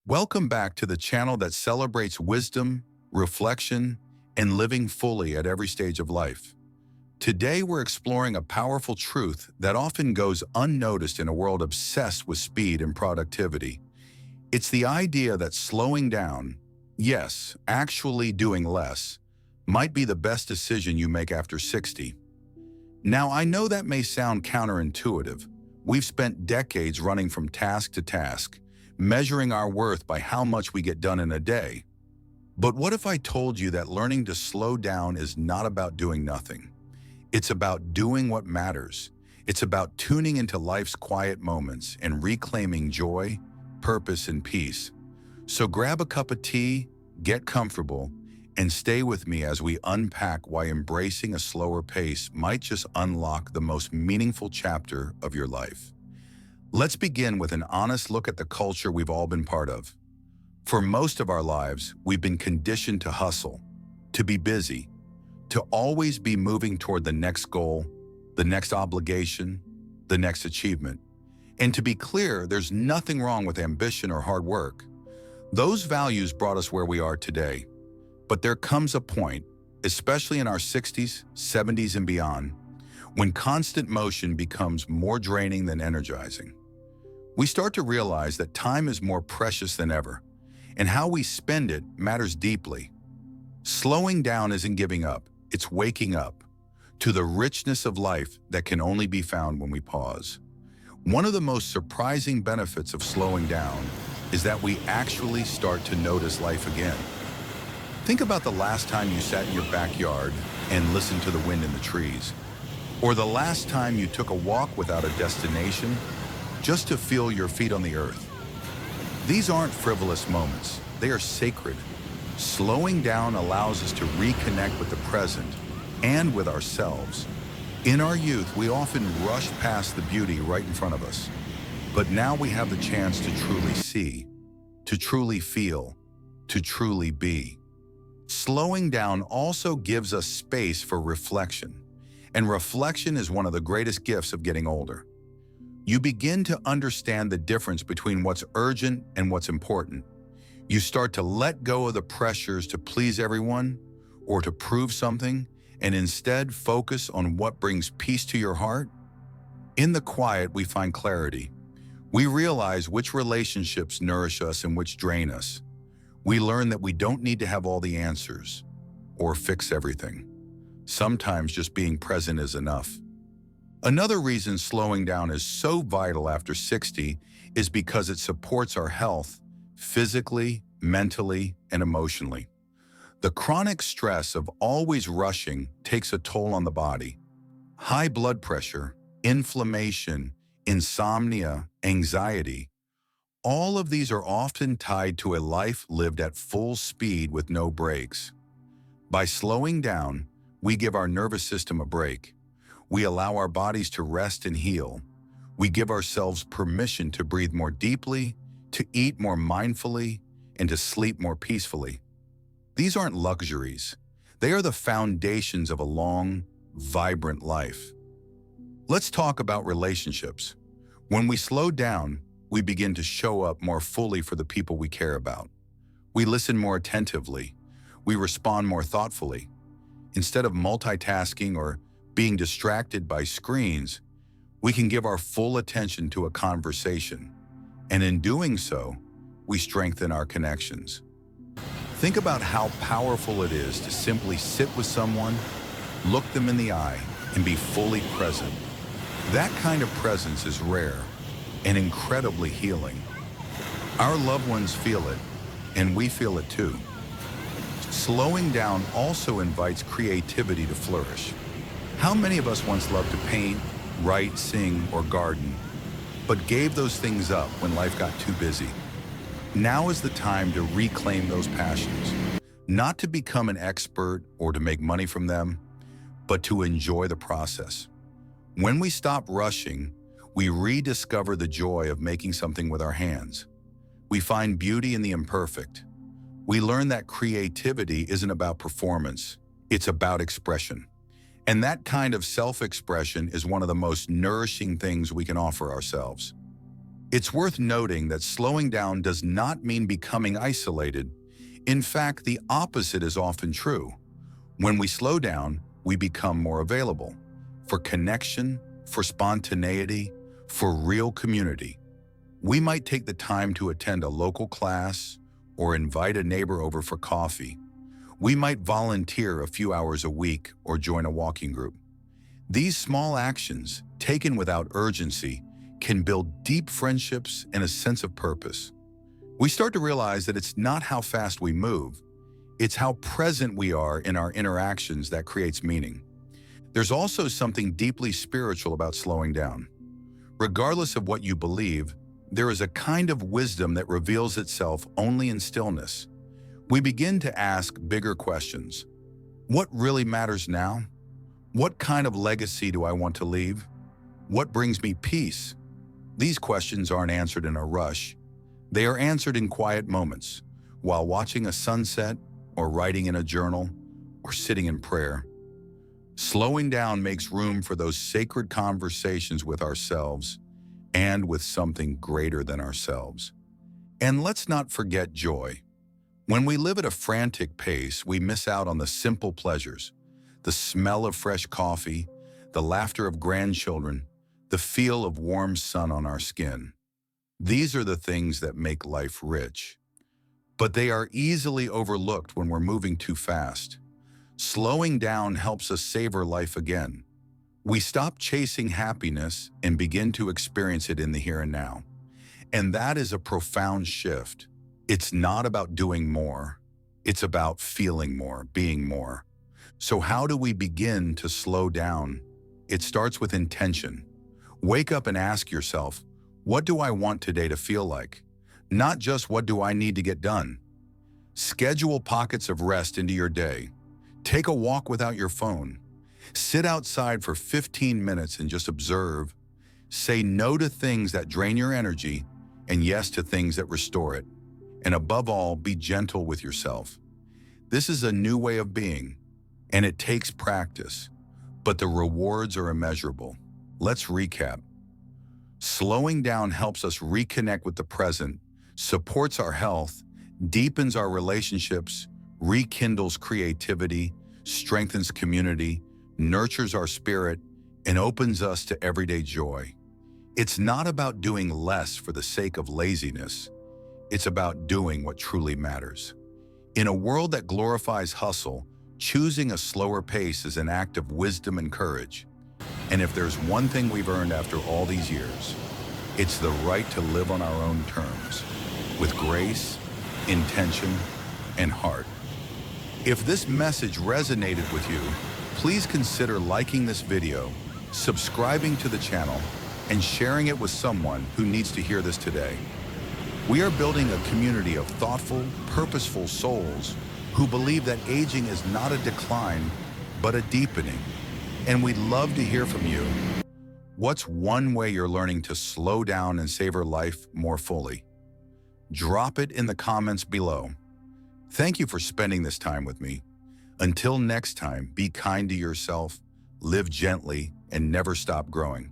Welcome back to the channel that celebrates wisdom, reflection, and living fully at every stage of life. Today, we're exploring a powerful truth that often goes unnoticed in a world obsessed with speed and productivity. It's the idea that slowing down, yes, actually doing less, might be the best decision you make after 60. Now, I know that may sound counterintuitive. We've spent decades running from task to task, measuring our worth by how much we get done in a day. But what if I told you that learning to slow down is not about doing nothing? It's about doing what matters. It's about tuning into life's quiet moments and reclaiming joy, purpose, and peace. So grab a cup of tea, get comfortable, and stay with me as we unpack why embracing a slower pace might just unlock the most meaningful chapter of your life. Let's begin with an honest look at the culture we've all been part of. For most of our lives, we've been conditioned to hustle, to be busy, to always be moving toward the next goal, the next obligation, the next achievement. And to be clear, there's nothing wrong with ambition or hard work. Those values brought us where we are today. But there comes a point, especially in our 60s, 70s, and beyond, when constant motion becomes more draining than energizing. We start to realize that time is more precious than ever, and how we spend it matters deeply. Slowing down isn't giving up, it's waking up to the richness of life that can only be found when we pause. One of the most surprising benefits of slowing down is that we actually start to notice life again. Think about the last time you sat in your backyard and listened to the wind in the trees, or the last time you took a walk without a destination just to feel your feet on the earth. These aren't frivolous moments, they are sacred. Slowing down allows us to reconnect with the present and with ourselves. In our youth, we often rush past the beauty right in front of us. But now we have the chance to truly see, to truly feel, to truly be. Slowing down also gives us space for reflection. And reflection is one of the greatest gifts of getting older. You begin to understand the difference between what's urgent and what's important. You start to let go of the pressures to please everyone or to prove something, and instead focus on what brings peace to your heart. In the quiet, we find clarity. We realize which relationships nourish us and which drain us. We learn that we don't need to have all the answers or fix everything. Sometimes just being present is enough. Another reason slowing down is so vital after 60 is because it supports our health physically, mentally, and emotionally. The chronic stress of always rushing takes a toll on the body. High blood pressure, inflammation, insomnia, anxiety, all of these are often tied to a life lived at full speed with no breaks. By slowing down, we give our nervous system a break. We allow our bodies to rest and heal. We give ourselves permission to breathe more deeply, to eat more mindfully, and to sleep more peacefully. These aren't luxuries. They are the foundations of a long, vibrant life. Let's talk about relationships. When we slow down, we begin to show up more fully for the people we care about. We listen more attentively. We respond more thoughtfully. Instead of multitasking or being distracted by screens, we can give our full attention to a conversation. And in doing so, we strengthen our connections. Think about how powerful it is to simply sit with someone, look them in the eye, and be fully present. That kind of presence is rare and incredibly healing. Our loved ones feel it, and we feel it too. Slowing down also invites creativity to flourish. How many of us once loved to paint, write, sing, or garden, but gave those things up when life got too busy? Now is the time to reclaim those passions, not to become an expert or to make money from them, but to enjoy the process. When we stop rushing, we rediscover the joy of making something with our hands. We find beauty in the imperfect. We learn that creativity isn't about performance, it's about expression. And that kind of self-expression is one of the most nourishing things we can offer ourselves. It's worth noting that slowing down does not mean becoming isolated. In fact, the opposite is often true. When we slow down, we become more available for connection, for spontaneity, for real community. We might take the time to attend a local class or invite a neighbor over for coffee. We might volunteer a few hours a week or join a walking group. These small actions, taken without urgency, can build deep friendships and a sense of purpose. We start to realize that it's not how fast we move, it's how present we are in our interactions that creates meaning. There's also something deeply spiritual about slowing down. Regardless of what you believe, there is a kind of wisdom that reveals itself only in stillness. We begin to ask bigger questions. What really matters now? What kind of legacy do I want to leave? What brings me peace? These questions aren't answered in a rush. They are answered in quiet moments, while watching a sunset, or writing in a journal, or sitting in prayer. Slowing down makes room for those sacred conversations with ourselves and with something greater than ourselves. And let's not forget joy. When we live at a frantic pace, we miss out on the simple pleasures, the smell of fresh coffee, the laughter of grandchildren, the feel of warm sun on our skin. These are the things that make life rich. But they are easily overlooked when we're moving too fast. Slowing down helps us savor life again. We stop chasing happiness and begin to experience it in the here and now. And that is a profound shift. It's not about doing more. It's about feeling more, being more. So how do we begin to slow down? It starts with intention. Wake up and ask yourself, what do I want today to feel like? Not just what do I need to get done. Schedule pockets of rest into your day. Take a walk without your phone. Sit outside for 15 minutes and just observe. Say no to things that drain your energy and yes to things that restore it. And above all, be gentle with yourself. This is a new way of being, and it takes practice, but the rewards are immeasurable. Let's recap. Slowing down helps us reconnect with the present, supports our health, deepens our relationships, rekindles creativity, strengthens community, nurtures our spirit, and opens us to everyday joy. It's not about doing less for the sake of laziness. It's about doing what truly matters. In a world that glorifies hustle, choosing a slower pace is an act of wisdom and courage. And if there's one thing we've earned after all these years, it's the right to live on our own terms, with grace, intention, and heart. If this message resonated with you, please consider liking this video, subscribing to the channel, and sharing it with someone who needs to hear this today. We are building a community of thoughtful, purposeful souls who believe that aging is not a decline, but a deepening. And we'd love to hear from you. What's one way you're learning to slow down and savor life more fully? Drop it in the comments below. Thank you for spending this time with me. Until next time, be kind to yourself, live gently, and never stop growing.